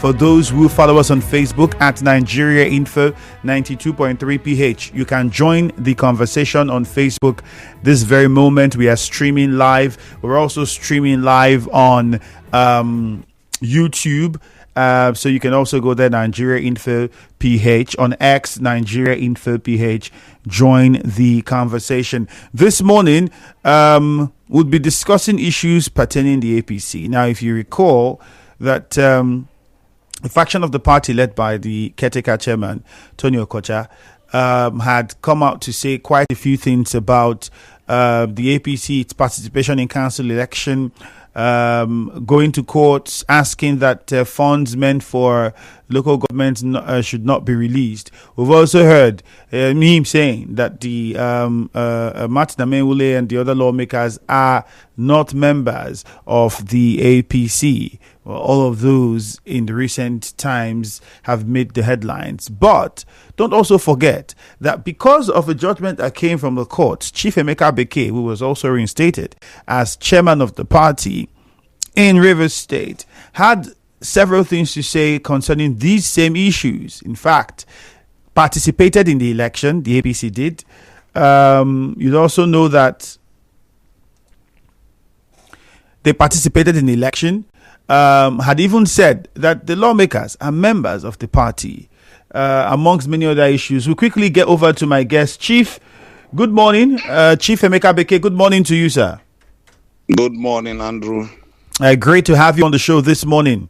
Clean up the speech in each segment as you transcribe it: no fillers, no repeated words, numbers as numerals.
For those who follow us on Facebook at Nigeria Info 92.3 PH, you can join the conversation on Facebook this very moment. We are streaming live. We're also streaming live on YouTube. So you can also go there, Nigeria Info PH, on X, Nigeria Info PH. Join the conversation. This morning, we'll be discussing issues pertaining to the APC. Now, if you recall that the faction of the party led by the caretaker chairman, Tony Okocha, had come out to say quite a few things about the APC, its participation in council election, going to courts, asking that funds meant for local governments should not be released. We've also heard him saying that the Martin Amewule and the other lawmakers are not members of the APC. Well, all of those in the recent times have made the headlines. But don't also forget that because of a judgment that came from the courts, Chief Emeka Beke, who was also reinstated as chairman of the party in Rivers State, had several things to say concerning these same issues. In fact, participated in the election, the APC did. You'd also know that they participated in the election, had even said that the lawmakers are members of the party, amongst many other issues. We'll quickly get over to my guest, Chief. Good morning, Chief Emeka Beke. Good morning to you, sir. Good morning, Andrew. Great to have you on the show this morning.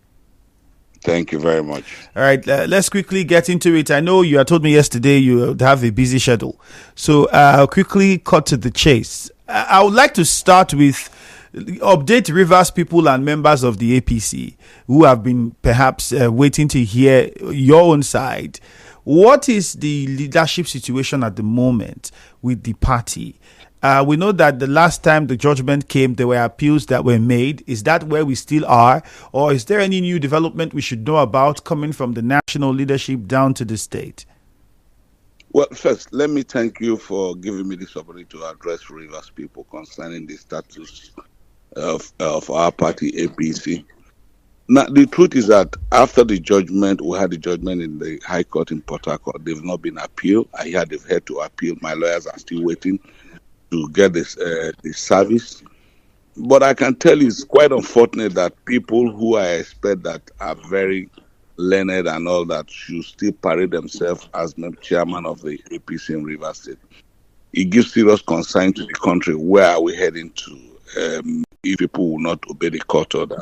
Thank you very much. All right, let's quickly get into it. I know you had told me yesterday you would have a busy schedule. So I'll quickly cut to the chase. I would like to start with update Rivers people and members of the APC who have been perhaps waiting to hear your own side. What is the leadership situation at the moment with the party? We know that the last time the judgment came, there were appeals that were made. Is that where we still are? Or is there any new development we should know about coming from the national leadership down to the state? Well, first, let me thank you for giving me this opportunity to address Rivers people concerning the status of our party, APC. Now, the truth is that after the judgment, we had the judgment in the High Court in Port Harcourt. They've not been appealed. I hear they've had to appeal. My lawyers are still waiting to get this service. But I can tell you it's quite unfortunate that people who I expect that are very learned and all that should still parade themselves as chairman of the APC in Rivers State. It gives serious concern to the country. Where are we heading to if people will not obey the court order?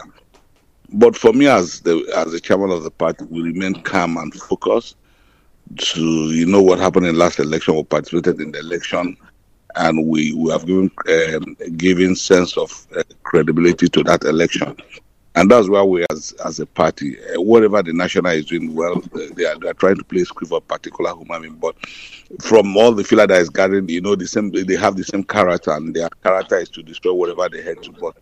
But for me, as the chairman of the party, we remain calm and focused. You know what happened in the last election. We participated in the election, and we have given sense of credibility to that election. And that's why we, as a party, whatever the national is doing well, they are trying to play script for a particular human being. But from all the filler that is gathering, they have the same character, and their character is to destroy whatever they head to. But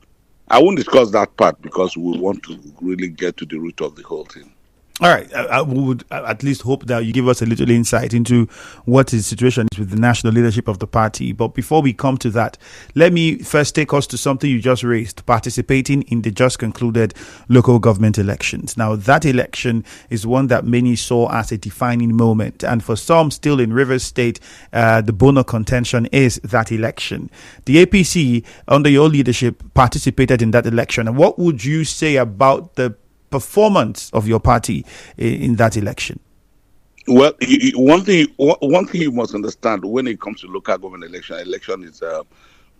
I won't discuss that part because we want to really get to the root of the whole thing. All right. I would at least hope that you give us a little insight into what the situation is with the national leadership of the party. But before we come to that, let me first take us to something you just raised, participating in the just concluded local government elections. Now, that election is one that many saw as a defining moment. And for some still in Rivers State, the bone of contention is that election. The APC, under your leadership, participated in that election. And what would you say about the performance of your party in that election? Well, one thing you must understand when it comes to local government election is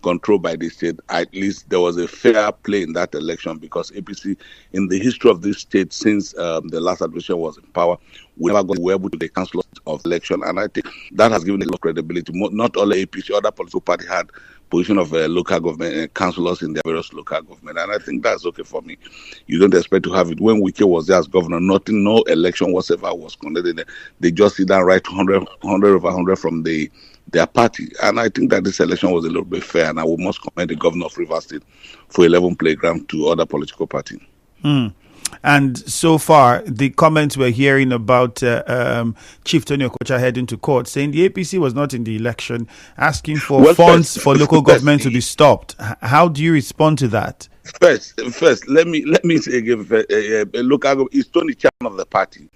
controlled by the state. At least there was a fair play in that election because APC, in the history of this state since the last administration was in power, we never were able to the council of election, and I think that has given a lot of credibility. Not only APC, other political parties had position of local government councillors in their various local government, and I think that's okay for me. You don't expect to have it. When Beke was there as governor, no election whatsoever was conducted. They just sit down right 100 over 100 from their party, and I think that this election was a little bit fair, and I must commend the governor of Rivers State for a level playground to other political parties. And so far, the comments we're hearing about Chief Tony Okocha heading to court, saying the APC was not in the election, asking for funds for local government to be stopped. How do you respond to that? First, let me say again. Look, it's Tony chairman of the party.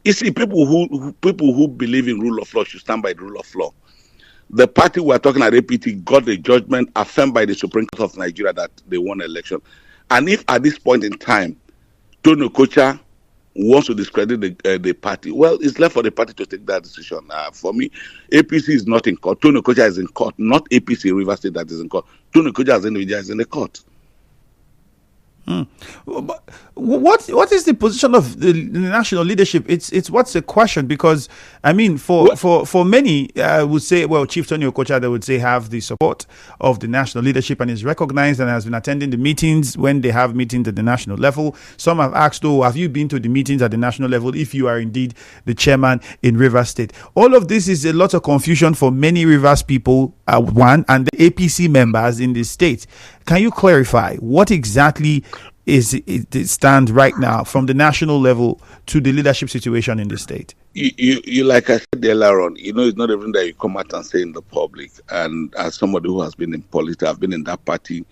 You see, people who believe in rule of law should stand by the rule of law. The party we're talking at APT got a judgment affirmed by the Supreme Court of Nigeria that they won the election. And if at this point in time, Tony Okocha wants to discredit the party, well, it's left for the party to take that decision. For me, APC is not in court. Tony Okocha is in court, not APC Rivers State that is in court. Tony Okocha as an individual is in the court. But what is the position of the national leadership? It's what's the question? Because I mean, for many would say, well, Chief Tony Okocha, they would say, have the support of the national leadership and is recognized and has been attending the meetings when they have meetings at the national level. Some have asked, oh, have you been to the meetings at the national level if you are indeed the chairman in Rivers State? All of this is a lot of confusion for many Rivers people, and the APC members in the state. Can you clarify what exactly is it stand right now from the national level to the leadership situation in the state? You like I said earlier on, it's not even that you come out and say in the public. And as somebody who has been in politics, I've been in that party,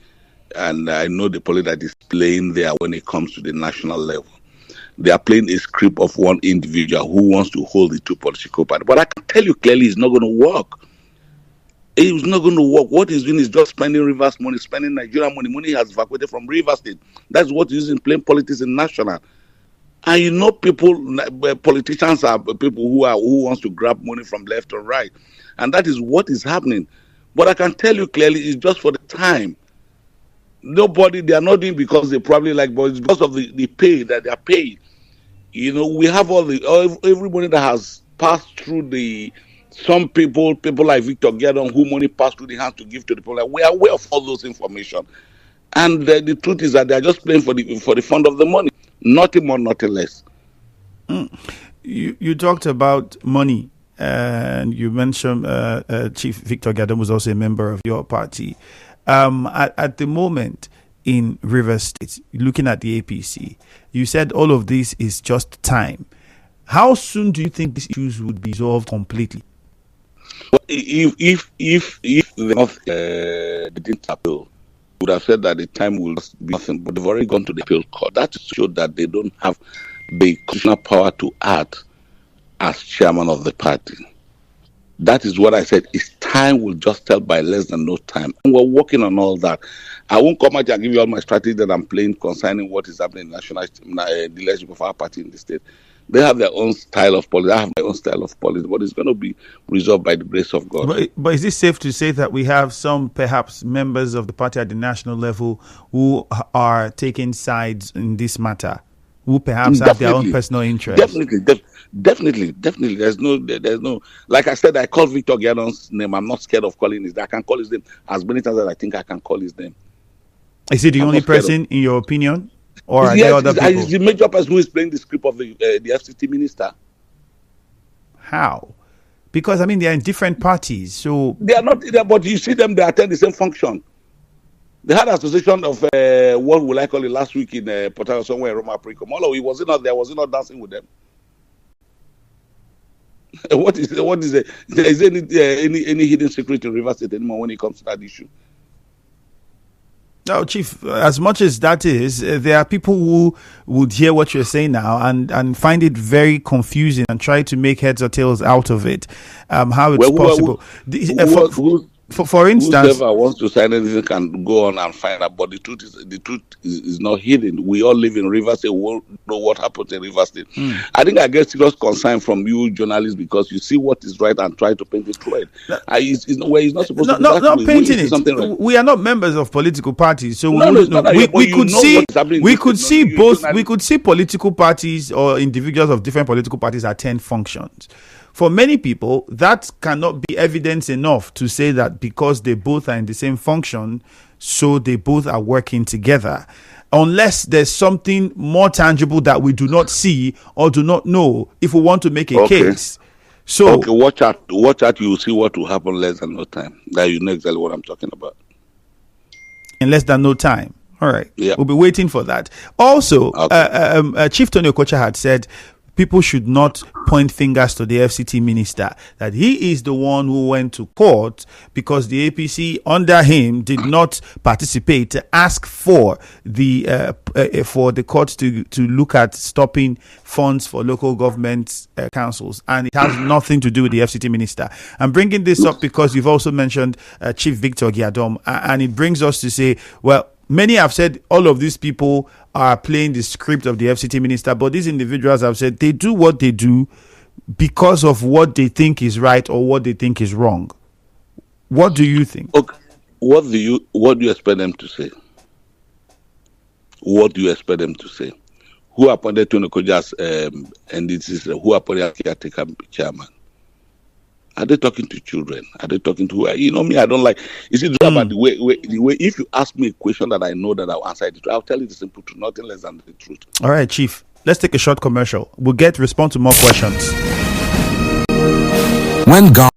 and I know the politics that is playing there when it comes to the national level. They are playing a script of one individual who wants to hold the two political parties. But I can tell you clearly, it's not going to work. It's not going to work. What he's doing is just spending Rivers money, spending Nigerian money. Money has evacuated from Rivers State. That's what he's using playing politics in national. And politicians are people who wants to grab money from left or right. And that is what is happening. But I can tell you clearly, it's just for the time. They are not doing because they probably like, but it's because of the pay that they are paid. We have everybody that has passed through some people like Victor Gedon, who money passed through the hands to give to the people. We are aware of all those information, and the truth is that they are just playing for the fund of the money, nothing more, nothing less. You talked about money, and you mentioned Chief Victor Gedon was also a member of your party. At the moment in Rivers State, looking at the APC, you said all of this is just time. How soon do you think these issues would be resolved completely? If the North didn't appeal, would have said that the time will be nothing. But they've already gone to the appeal court. That showed that they don't have the constitutional power to act as chairman of the party. That is what I said. It's time will just tell by less than no time. And we're working on all that. I won't come out and give you all my strategy that I'm playing concerning what is happening in the leadership of our party in the state. They have their own style of politics. I have my own style of politics, but it's going to be resolved by the grace of God. But is it safe to say that we have some, perhaps, members of the party at the national level who are taking sides in this matter, who perhaps have their own personal interests? Definitely. There's no. Like I said, I called Victor Gedon's name. I'm not scared of calling his name. I can call his name as many times as I think I can call his name. Is he the only person, in your opinion? Or are there other people? He's the major person who is playing the script of the FCT minister. How? Because, they're in different parties, so... They are not there, but you see them, they attend the same function. They had an association of, what will I call it, last week in Port Harcourt, somewhere in Roma Precom. He was not there, was he not dancing with them? What is it? Is there any hidden secret in Rivers State anymore when it comes to that issue? No, Chief, as much as that is, there are people who would hear what you're saying now and find it very confusing and try to make heads or tails out of it. How it's possible. For instance, whoever wants to sign anything can go on and find out. But the truth is not hidden. We all live in Rivers State. We all know what happens in Rivers State. I think I get serious concern from you journalists because you see what is right and try to paint it right. It's not supposed to be. Not painting it. Right. We are not members of political parties, so we could see political parties or individuals of different political parties attend functions. For many people, that cannot be evidence enough to say that because they both are in the same function, so they both are working together. Unless there's something more tangible that we do not see or do not know if we want to make a case. So, watch out, you will see what will happen less than no time. That you know exactly what I'm talking about. In less than no time. All right. Yeah. We'll be waiting for that. Also, Okay. Chief Tony Okocha had said people should not point fingers to the FCT minister, that he is the one who went to court because the APC under him did not participate to ask for the court to look at stopping funds for local government councils, and it has nothing to do with the FCT minister. I'm bringing this up because you've also mentioned Chief Victor Giadom, and it brings us to say, well, many have said all of these people are playing the script of the FCT minister, but these individuals have said they do what they do because of what they think is right or what they think is wrong. What do you think? Okay. What do you expect them to say? What do you expect them to say? Who appointed Tony Koja's NDC? Who appointed caretaker chairman? Are they talking to children? Are they talking to me? I don't like. Is it about the way? If you ask me a question that I know that I'll answer it, I'll tell you the simple truth, nothing less than the truth. All right, Chief. Let's take a short commercial. We'll respond to more questions. When God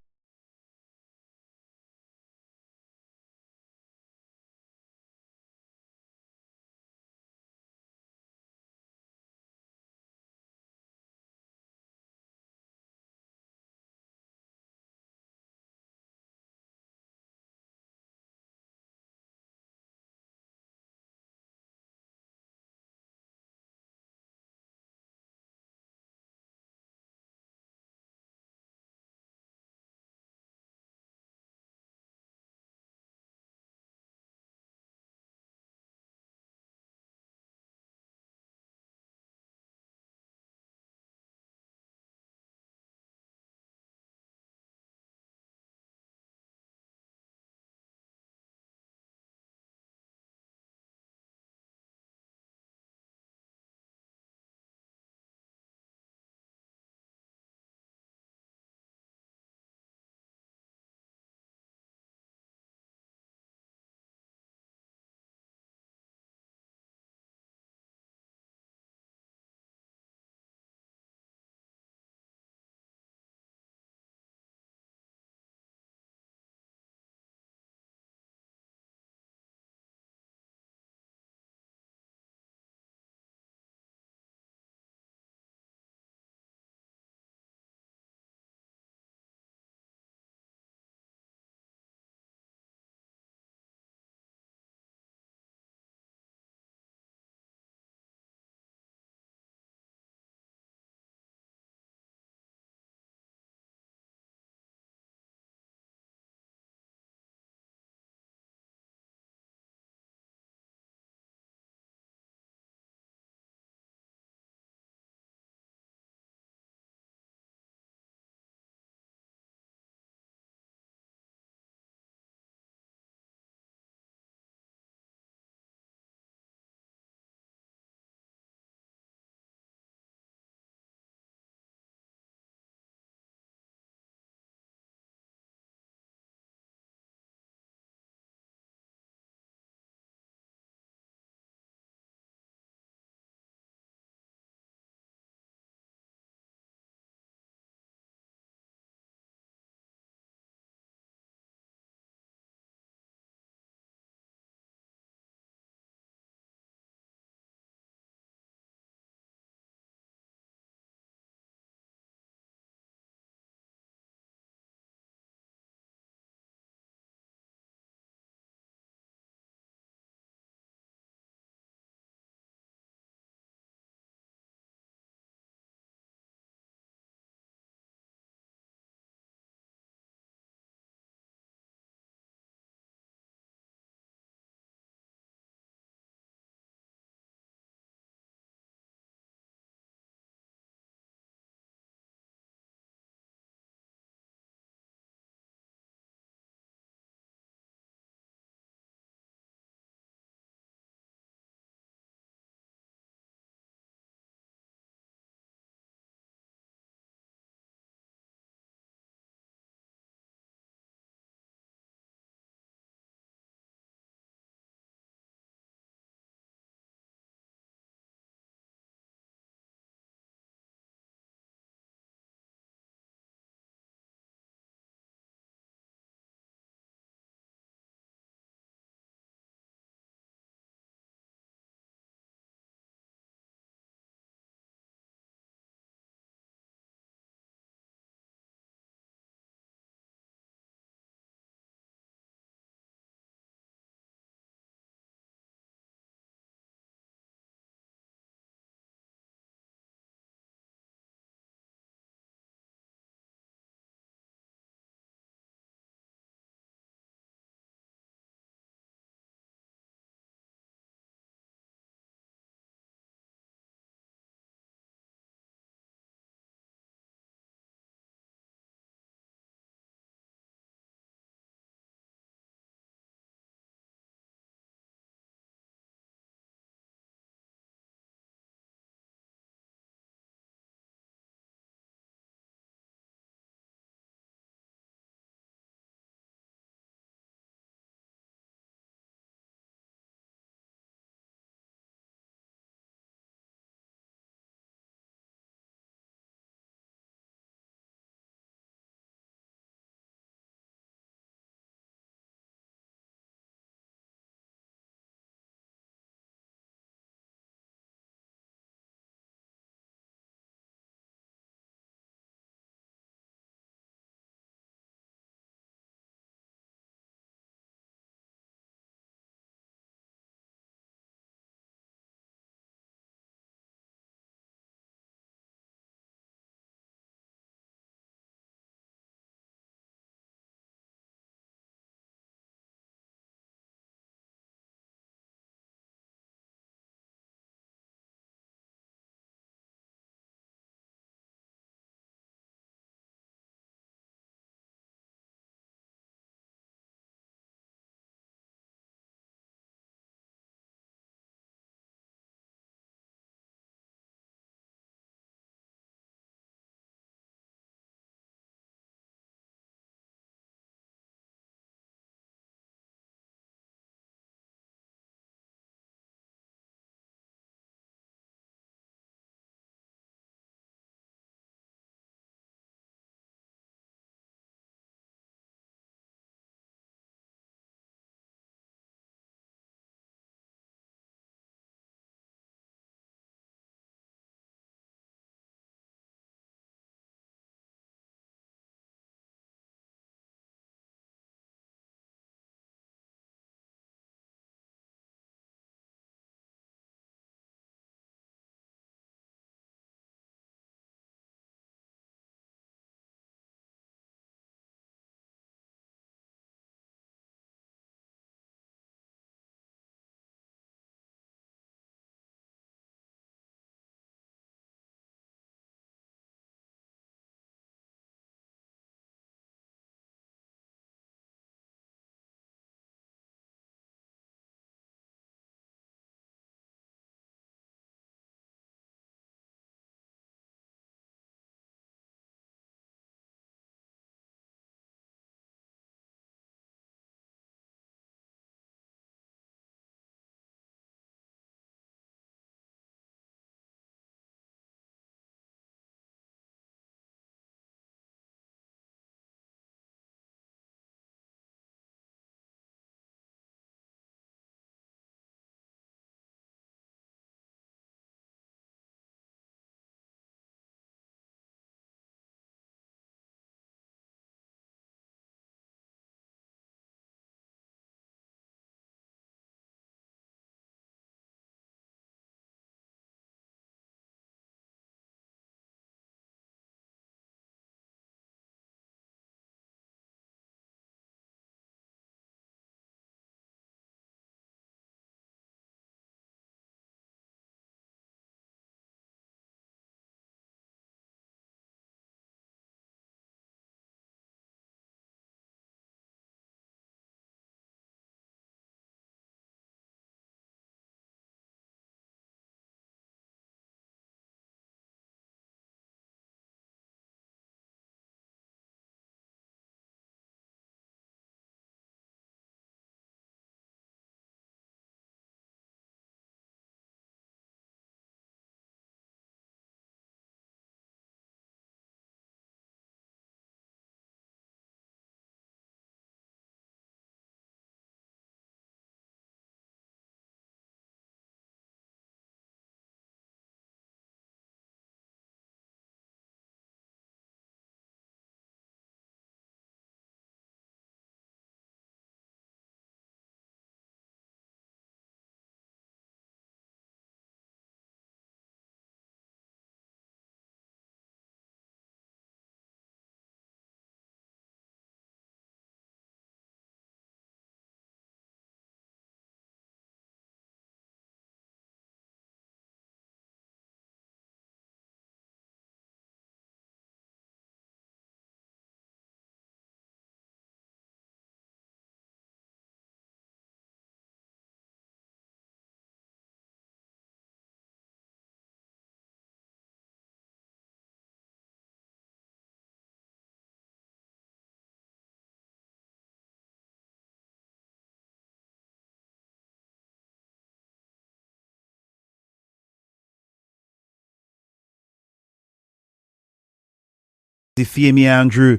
Fiemi Andrew.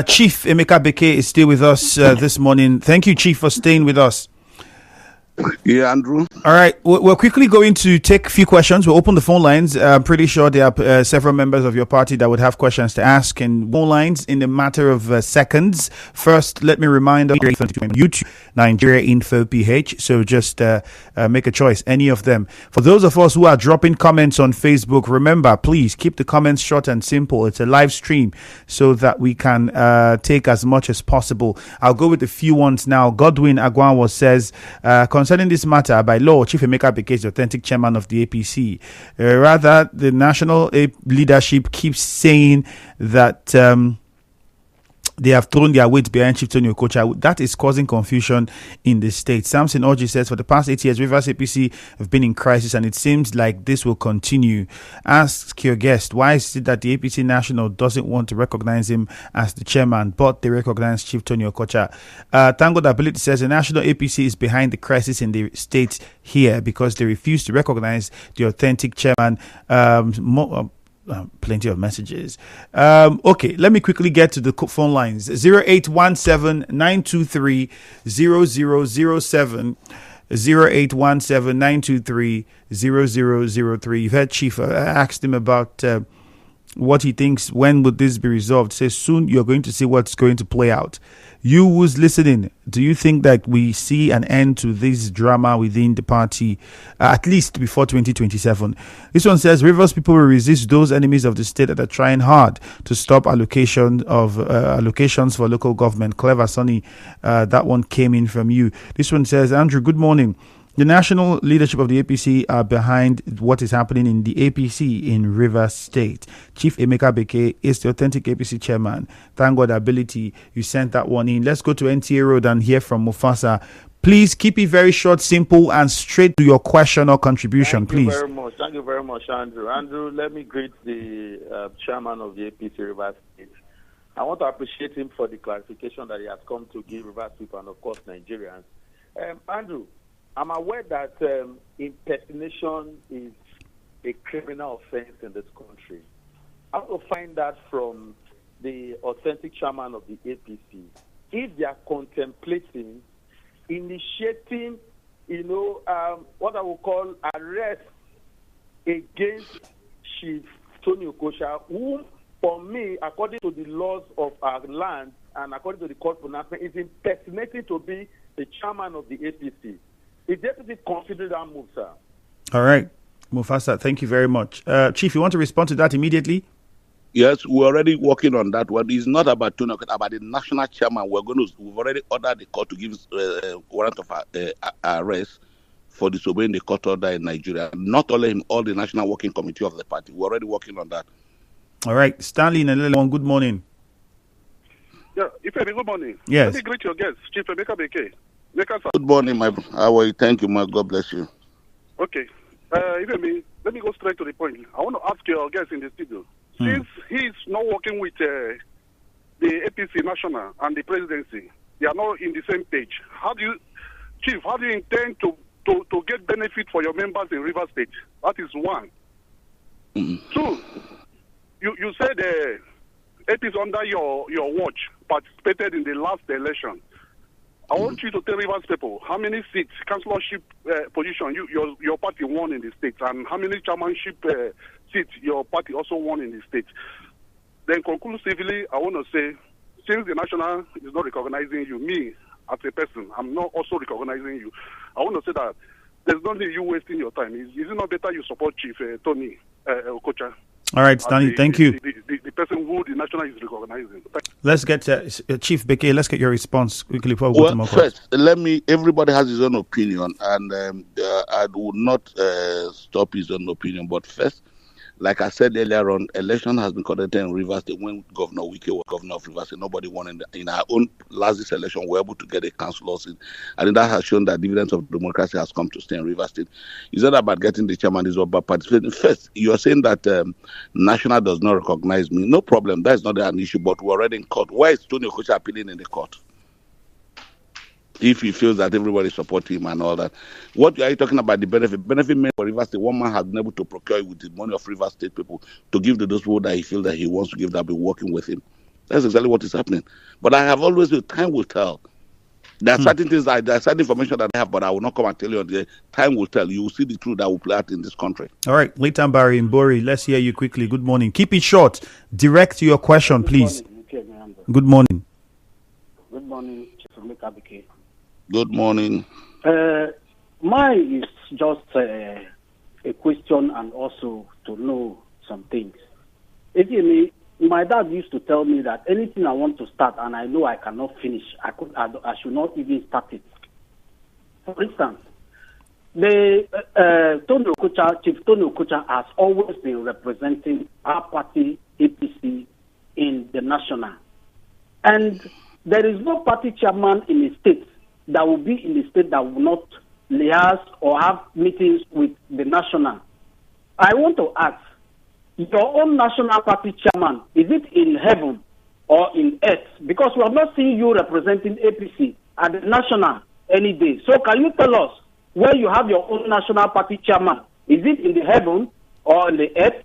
Chief Emeka Beke is still with us this morning. Thank you, Chief, for staying with us. Yeah, Andrew. All right, we're quickly going to take a few questions. We'll open the phone lines. I'm pretty sure there are several members of your party that would have questions to ask, and phone lines in a matter of seconds. First, let me remind you, YouTube, Nigeria Info PH. So just make a choice, any of them. For those of us who are dropping comments on Facebook, remember, please keep the comments short and simple. It's a live stream, so that we can take as much as possible. I'll go with a few ones now. Godwin Agwanwo says, concerning this matter, by law, Chief Emeka Beke is the authentic chairman of the APC. Rather, the national leadership keeps saying that they have thrown their weight behind Chief Tony Okocha. That is causing confusion in the state. Samson Orji says, for the past 8 years, Rivers APC have been in crisis, and it seems like this will continue. Ask your guest, why is it that the APC National doesn't want to recognize him as the chairman, but they recognize Chief Tony Okocha? Tango Ability says, the National APC is behind the crisis in the state here because they refuse to recognize the authentic chairman. Plenty of messages. Okay, let me quickly get to the phone lines. 0817-923-0007. 0817-923-0003. You've heard Chief. I asked him about what he thinks, when would this be resolved. Says soon you're going to see what's going to play out. You who's listening, do you think that we see an end to this drama within the party, at least before 2027? This one says, Rivers people will resist those enemies of the state that are trying hard to stop allocations for local government. Clever Sonny, that one came in from you. This one says, Andrew, good morning. The national leadership of the APC are behind what is happening in the APC in Rivers State. Chief Emeka Beke is the authentic APC chairman. Thank God ability. You sent that one in. Let's go to NTA Road and hear from Mufasa. Please keep it very short, simple, and straight to your question or contribution, please. Thank you very much, Andrew. Andrew, let me greet the chairman of the APC Rivers State. I want to appreciate him for the clarification that he has come to give Rivers people and, of course, Nigerians. Andrew, I'm aware that impersonation is a criminal offense in this country. I want to find that from the authentic chairman of the APC. If they are contemplating initiating, what I will call arrest against Chief Tony Okocha, whom, for me, according to the laws of our land and according to the court pronouncement, is impersonating to be the chairman of the APC. Is deputy consider that move, sir? All right. Mufasa, thank you very much. Chief, you want to respond to that immediately? Yes, we're already working on that one. It's not about Tony, about the national chairman. We've already ordered the court to give warrant of arrest for disobeying the court order in Nigeria. Not only him, all the national working committee of the party. We're already working on that. All right. Stanley Nelelon, good morning. Yeah, Ifemi, good morning. Yes. Let me greet your guest, Chief Emeka Beke. Good morning, my how are you? Thank you, my God bless you. Okay. Ifemi, let me go straight to the point. I want to ask your guest in the studio. Since he's not working with the APC National and the presidency, they are not in the same page. Chief, how do you intend to get benefit for your members in Rivers State? That is one. Two, you said APC under your watch participated in the last election. I want you to tell Rivers people how many seats, councillorship position your party won in the state, and how many chairmanship seats your party also won in the state. Then conclusively, I want to say, since the national is not recognizing you, me as a person, I'm not also recognizing you. I want to say that there's no need you wasting your time. Is it not better you support Chief Tony Okocha? All right, Stanley, thank you. The person who the national is recognizing. Let's get Chief Beke. Let's get your response quickly before we go to more first, everybody has his own opinion, and I would not stop his own opinion. But first, like I said earlier on, election has been conducted in Rivers State when Governor Beke was governor of Rivers State. Nobody won in our own last election. We were able to get a councillor seat. I think that has shown that dividends of democracy has come to stay in Rivers State. It's not about getting the chairman, it's about participating. First, you are saying that National does not recognize me. No problem. That is not an issue, but we're already in court. Why is Tony Okocha appealing in the court? if he feels that everybody support him and all that. What are you talking about? The benefit meant for Rivers State. One man has been able to procure it with the money of Rivers State people to give to those people that he feels that he wants to give, that be working with him. That's exactly what is happening. But I have always said, time will tell. There are certain things, there are certain information that I have, but I will not come and tell you. The time will tell. You will see the truth that will play out in this country. All right, Leighton Barry in Bori, let's hear you quickly. Good morning. Keep it short. Direct to your question, please. Good morning. Good morning, Chief Emeka Beke. Good morning. Mine is just a question and also to know some things. My dad used to tell me that anything I want to start and I know I cannot finish, I should not even start it. For instance, Chief Tony Okocha has always been representing our party, APC, in the national. And there is no party chairman in the state that will be in the state that will not liaise or have meetings with the national. I want to ask, your own national party chairman, is it in heaven or in earth? Because we have not seen you representing APC at the national any day. So can you tell us where you have your own national party chairman? Is it in the heaven or in the earth?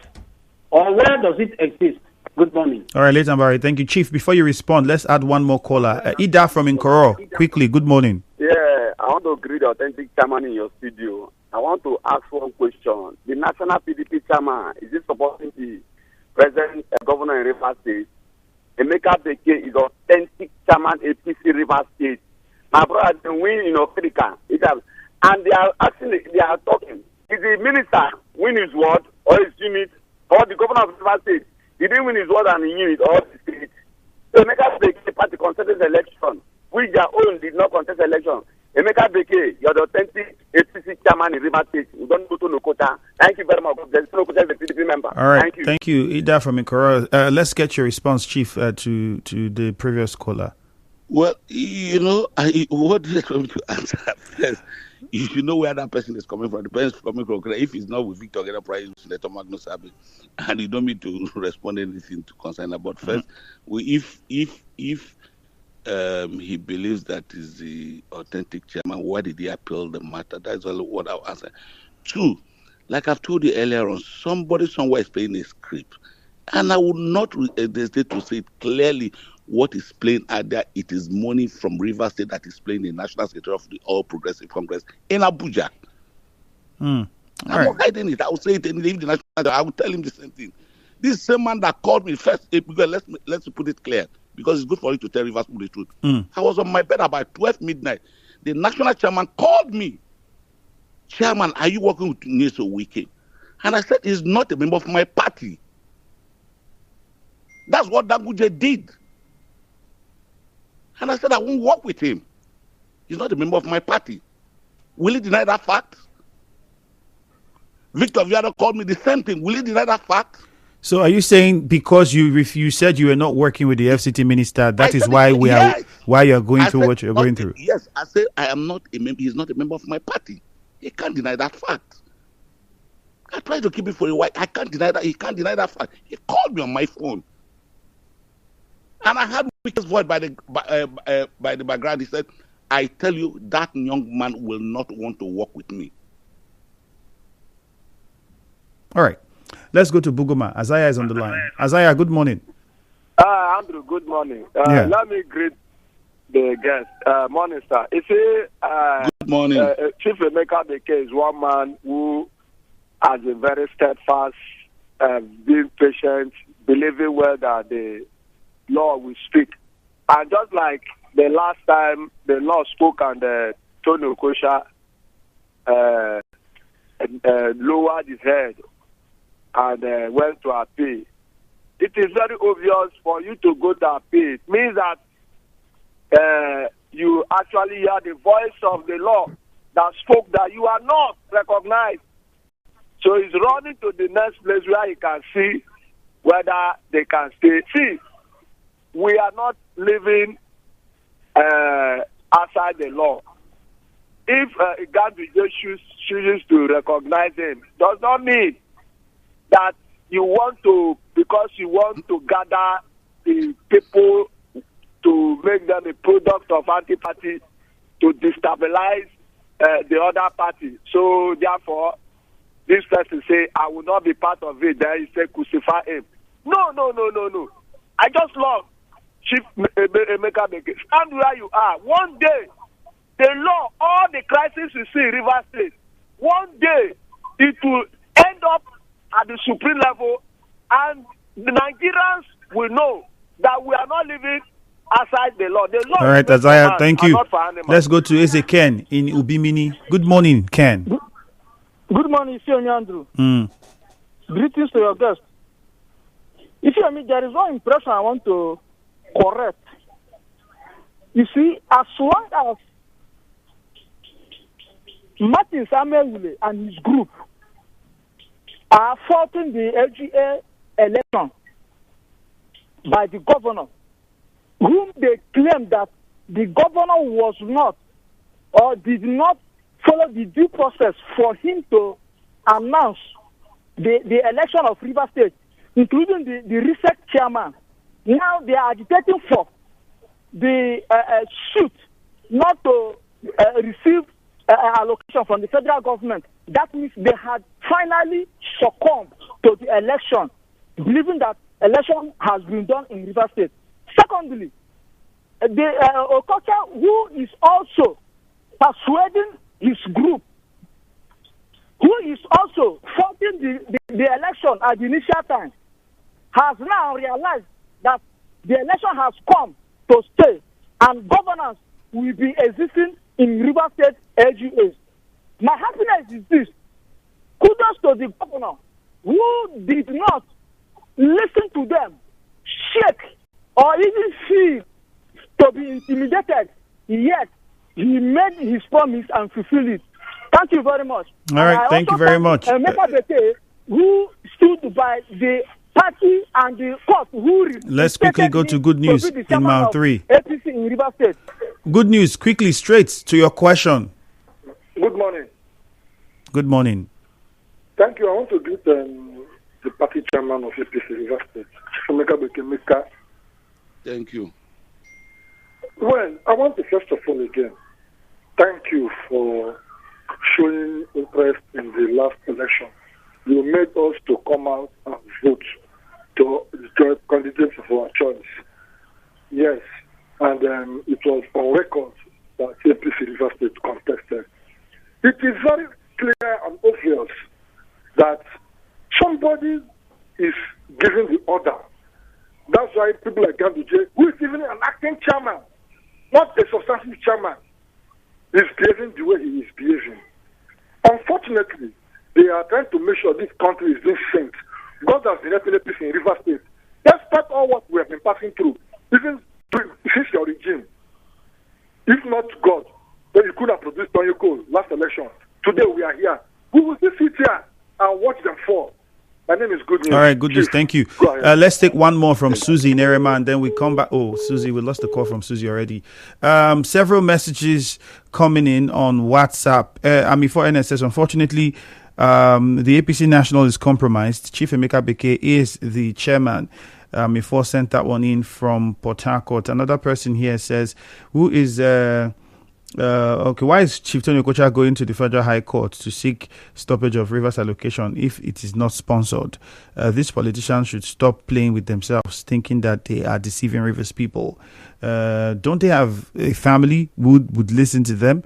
Or where does it exist? Good morning. All right, Leighton Barry, thank you. Chief, before you respond, let's add one more caller. Ida from Nkoro, quickly, good morning. Yeah, I want to greet the authentic chairman in your studio. I want to ask one question. The national PDP chairman, is it supporting the present governor in Rivers State? Emeka Beke is authentic chairman APC Rivers State. My brother has been winning in Africa. And they are talking. Is the minister win his word or his unit or the governor of Rivers State? He didn't win his word and he unit or the state. So Emeka Beke party contested election, which their own did not contest election. Emeka Beke, you're the authentic APC chairman in Rivers State. We don't go to Nokota. Thank you very much. There's no Nokota, the PDP member. All right, thank you. Ida from Nkoro. Let's get your response, Chief, to the previous caller. Well, what do you want me to answer first? You should know where that person is coming from. The person is coming from. If it's not with Victor Price, let Magnus Abbey, and you don't need to respond anything to concern about. First, if he believes that is the authentic chairman, why did he appeal the matter? That's all what I'll answer. Two, like I've told you earlier on, somebody somewhere is playing a script, and I would not hesitate to say it clearly. What is playing out there, it is money from Rivers State that is playing the National Secretary of the All Progressive Congress in Abuja. I'm not hiding it. I will say it in the national. I will tell him the same thing. This same man that called me first, because let's put it clear, because it's good for you to tell Rivers the truth. I was on my bed about 12 midnight. The national chairman called me. Chairman, are you working with Nyeso Wike? And I said, he's not a member of my party. That's what Danguje did. And I said, I won't work with him. He's not a member of my party. Will he deny that fact? Victor Viado called me the same thing. Will he deny that fact? So are you saying because you said you were not working with the FCT minister, that is why you are going through what you're going through? Yes, I said I am not a member. He's not a member of my party. He can't deny that fact. I tried to keep it for a while. I can't deny that. He can't deny that fact. He called me on my phone. And I had Wike's voice by the background. He said, I tell you, that young man will not want to work with me. All right. Let's go to Bugoma. Isaiah is on the line. Isaiah, good morning. Andrew, good morning. Let me greet the guest. Morning, sir. Good morning. Chief Emeka Beke is one man who has been very steadfast, being patient, believing well that the law will speak. And just like the last time the law spoke and Tony Okocha lowered his head and went to appeal, it is very obvious for you to go to appeal. It means that you actually hear the voice of the law that spoke that you are not recognized. So he's running to the next place where he can see whether they can stay. See, we are not living outside the law. If Gandhi chooses to recognize him, does not mean that you want to, because you want to gather the people to make them a product of anti-party, to destabilize the other party. So therefore, this person say, I will not be part of it. Then he say, crucify him. No. I just love Chief Emeka Beke. Stand where you are. One day, the law, all the crisis you see in Rivers State, one day it will end up at the supreme level, and the Nigerians will know that we are not living outside the law. The law. All right, Isaiah, thank you. Let's go to Eze Ken in Ubimini. Good morning, Ken. Good morning, Andrew. Greetings to your guest. If you mean, there is one impression I want to correct. You see, as long as Martin Samuel and his group are fighting the LGA election by the governor, whom they claim that the governor was not or did not follow the due process for him to announce the election of Rivers State, including the recent chairman. Now they are agitating for the suit not to receive allocation from the federal government. That means they had finally succumbed to the election, believing that election has been done in Rivers State. Secondly, the Okocha, who is also persuading his group, who is also fighting the election at the initial time, has now realized that the election has come to stay and governance will be existing in River State LGAs. My happiness is this. Kudos to the governor who did not listen to them, shake, or even feel to be intimidated, yet he made his promise and fulfilled it. Thank you very much. All right, thank you very much. Emeka Beke, who stood by the party and the court, who let's quickly go to good news in Mount 3. APC in River State. Good news, quickly, straight to your question. Good morning. Good morning. Thank you. I want to greet the party chairman of APC River State, Emeka Beke. Thank you. Well, I want to first of all again thank you for showing interest in the last election. You made us to come out and vote to the candidates of our choice. Yes, and it was on record that APC River State contested. It is very clear and obvious that somebody is giving the order. That's why people like Ganduje, who is even an acting chairman, not a substantive chairman, is behaving the way he is behaving. Unfortunately, they are trying to make sure this country is being synced. God has been helping peace in River State. Despite all what we have been passing through, even since your regime, if not God, then you could have produced Tonyoko last election. Today we are here. We will still sit here and watch them fall. My name is Good News. All right, Good News. Thank you. Let's take one more from Susie in Erema, and then we come back. Oh, Susie, we lost the call from Susie already. Several messages coming in on WhatsApp. For NSS, unfortunately, the APC National is compromised. Chief Emeka Beke is the chairman. Before sent that one in from Port Harcourt. Another person here says, who is... why is Chief Tony Okocha going to the Federal High Court to seek stoppage of Rivers allocation if it is not sponsored? These politicians should stop playing with themselves, thinking that they are deceiving Rivers people. Don't they have a family who would listen to them?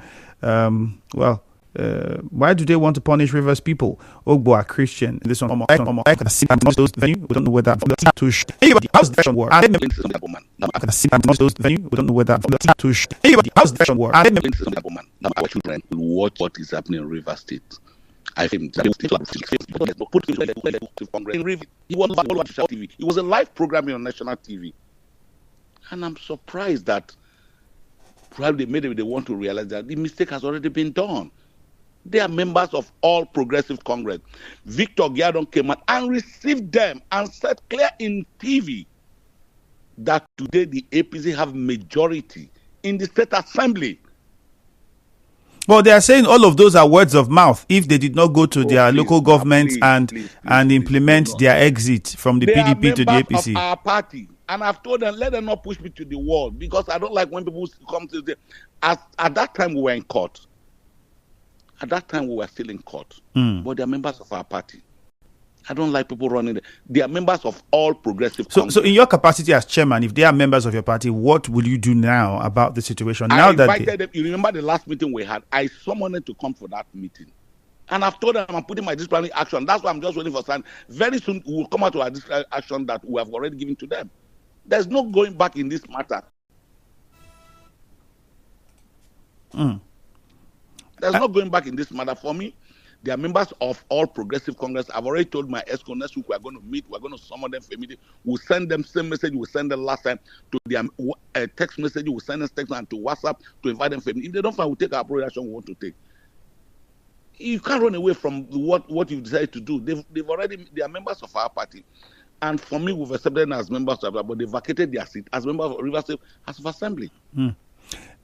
Why do they want to punish Rivers people? Ogbo are Christian. This one, I can see those venue. We don't know whether to anybody how's the war. I can see those venue. We don't know whether to anybody how's the war. Our children will watch what is happening in River State. I think he was a live programming on national TV, and I'm surprised that probably maybe they want to realize that the mistake has already been done. They are members of All Progressive Congress. Victor Giadon came out and received them and said clear in TV that today the APC have majority in the state assembly. Well, they are saying all of those are words of mouth if they did not go to their local governments and implement their exit from the PDP to the APC. Of our party. And I've told them, let them not push me to the wall, because I don't like when people come to the... At that time, we were in court. At that time, we were still in court. But they're members of our party. I don't like people running. They are members of all progressive Congress. So in your capacity as chairman, if they are members of your party, what will you do now about the situation? I invited them. You remember the last meeting we had? I summoned them to come for that meeting. And I've told them I'm putting my disciplinary action. That's why I'm just waiting for sign. Very soon, we will come out to our disciplinary action that we have already given to them. There's no going back in this matter. There's no going back in this matter. For me, they are members of all progressive Congress. I've already told my ESCO next week we are going to meet. We're going to summon them for a meeting. We'll send them same message we sent them last time to their text message. We'll send them text and to WhatsApp to invite them for a meeting. If they don't find, we'll take our appropriate action we want to take. You can't run away from what you decided to do. They are members of our party. And for me, we've accepted them as members of our party, but they vacated their seat as members of Rivers State House of Assembly.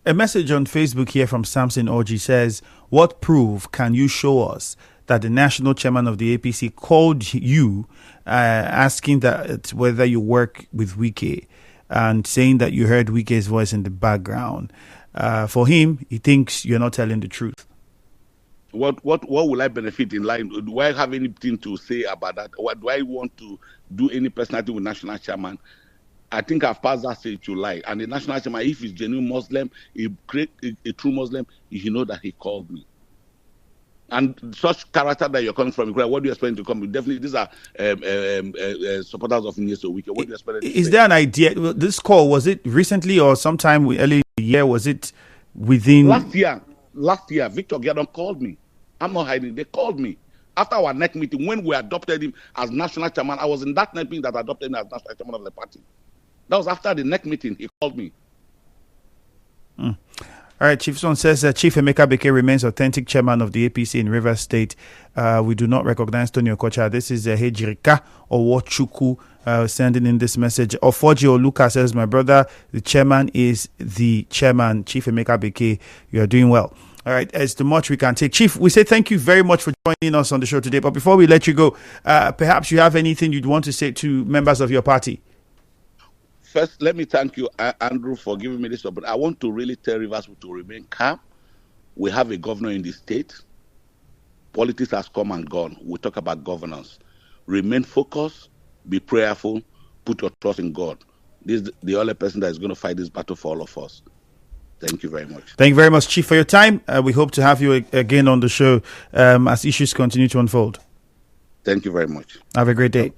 A message on Facebook here from Samson Oji says, what proof can you show us that the national chairman of the APC called you asking that whether you work with Beke and saying that you heard Beke's voice in the background? For him, he thinks you're not telling the truth. What will I benefit in life? Do I have anything to say about that? What do I want to do any personality with national chairman? I think I've passed that stage to lie. And the national chairman, if he's genuine Muslim, a true Muslim, he know that he called me. And such character that you're coming from, what do you expect to come with? Definitely, these are supporters of Nyeso Wike. What do you expect? Is there an idea? This call, was it recently or sometime early in the year? Was it within... Last year, Victor Giadon called me. I'm not hiding. They called me. After our next meeting, when we adopted him as national chairman, I was in that next meeting that adopted him as national chairman of the party. That was after the next meeting. He called me. All right, Chief Son says Chief Emeka Beke remains authentic chairman of the APC in Rivers State. We do not recognize Tony Okocha. This is Hejirika Owochukwu sending in this message. Ofoji Oluka says, my brother, the chairman is the chairman. Chief Emeka Beke, you are doing well. All right, as too much we can take. Chief, we say thank you very much for joining us on the show today. But before we let you go, perhaps you have anything you'd want to say to members of your party? First, let me thank you, Andrew, for giving me this opportunity. I want to really tell Rivers to remain calm. We have a governor in the state. Politics has come and gone. We talk about governance. Remain focused, be prayerful, put your trust in God. This is the only person that is going to fight this battle for all of us. Thank you very much. Thank you very much, Chief, for your time. We hope to have you again on the show as issues continue to unfold. Thank you very much. Have a great day.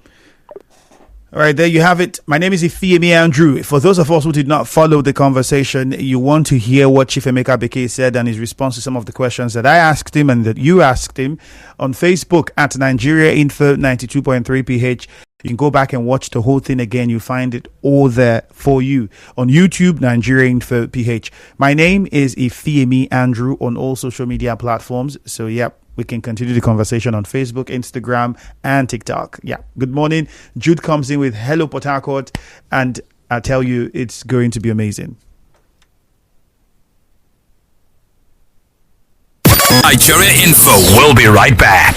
All right, there you have it. My name is Ifeemi Andrew. For those of us who did not follow the conversation, you want to hear what Chief Emeka Beke said and his response to some of the questions that I asked him and that you asked him on Facebook at Nigeria Info 92.3 PH. You can go back and watch the whole thing again. You find it all there for you on YouTube, Nigeria Info PH. My name is Ifeemi Andrew on all social media platforms. So, yep. We can continue the conversation on Facebook, Instagram, and TikTok. Yeah. Good morning. Jude comes in with Hello Port Harcourt, and I tell you, it's going to be amazing. Nigeria Info will be right back.